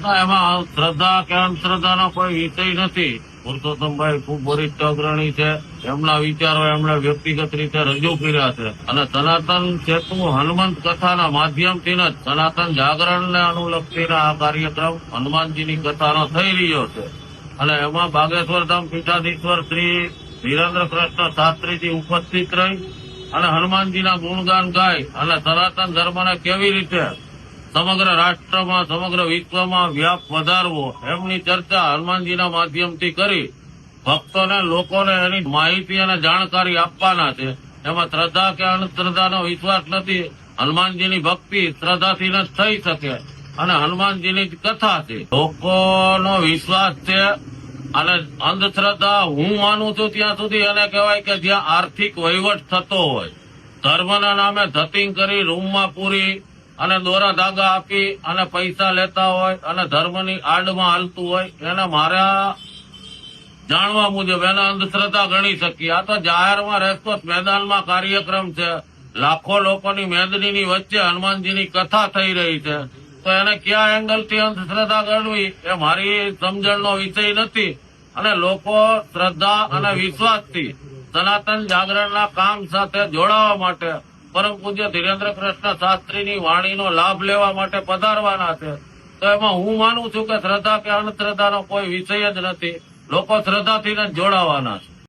એમાં શ્રદ્ધા કે અંધશ્રદ્ધાનો કોઈ વિષય નથી. પુરુષોત્તમભાઈ ખૂબ વરિષ્ઠ અગ્રણી છે. એમના વિચારો એમણે વ્યક્તિગત રીતે રજૂ કર્યા છે અને સનાતન સેતુ હનુમંત કથાના માધ્યમથી જ સનાતન જાગરણને અનુલક્ષીને આ કાર્યક્રમ હનુમાનજીની કથાનો થઈ રહ્યો છે અને એમાં બાગેશ્વર ધામ પીઠાધીશ્વર શ્રી ધીરેન્દ્ર કૃષ્ણ શાસ્ત્રીજી ઉપસ્થિત રહી અને હનુમાનજીના ગુણગાન ગાય અને સનાતન ધર્મને કેવી રીતે સમગ્ર રાષ્ટ્રમાં સમગ્ર વિશ્વમાં વ્યાપ વધારવો એમની ચર્ચા હનુમાનજીના માધ્યમથી કરી ભક્તોને લોકોને એની માહિતી અને જાણકારી આપવાના છે. એમાં શ્રદ્ધા કે અંધશ્રદ્ધાનો વિશ્વાસ નથી. હનુમાનજીની ભક્તિ શ્રદ્ધાથી જ થઈ શકે અને હનુમાનજીની જ કથા છે. લોકોનો વિશ્વાસ છે અને અંધશ્રદ્ધા હું માનું છું ત્યાં સુધી એને કહેવાય કે જ્યાં આર્થિક વહીવટ થતો હોય, ધર્મના નામે ધતિંગ કરી રૂમમાં પૂરી અને દોરા ધાગા આપી અને પૈસા લેતા હોય અને ધર્મની આડમાં હાલતું હોય એને મારા જાણવા મુજબ એને અંધશ્રદ્ધા ગણી શકીએ. આ તો જાહેરમાં રેસકોર્સ મેદાનમાં કાર્યક્રમ છે, લાખો લોકોની મેદનીની વચ્ચે હનુમાનજીની કથા થઈ રહી છે, તો એને કયા એંગલથી અંધશ્રદ્ધા ગણવી એ મારી સમજણનો વિષય નથી. અને લોકો શ્રદ્ધા અને વિશ્વાસથી સનાતન જાગરણના કામ સાથે જોડાવા માટે પરમ પૂજ્ય ધીરેન્દ્ર કૃષ્ણ શાસ્ત્રીની વાણીનો લાભ લેવા માટે પધારવાના છે. તો એમાં હું માનું છું કે શ્રદ્ધા કે અંધશ્રદ્ધાનો કોઈ વિષય જ નથી. લોકો શ્રદ્ધાથી જ જોડાવાના છે.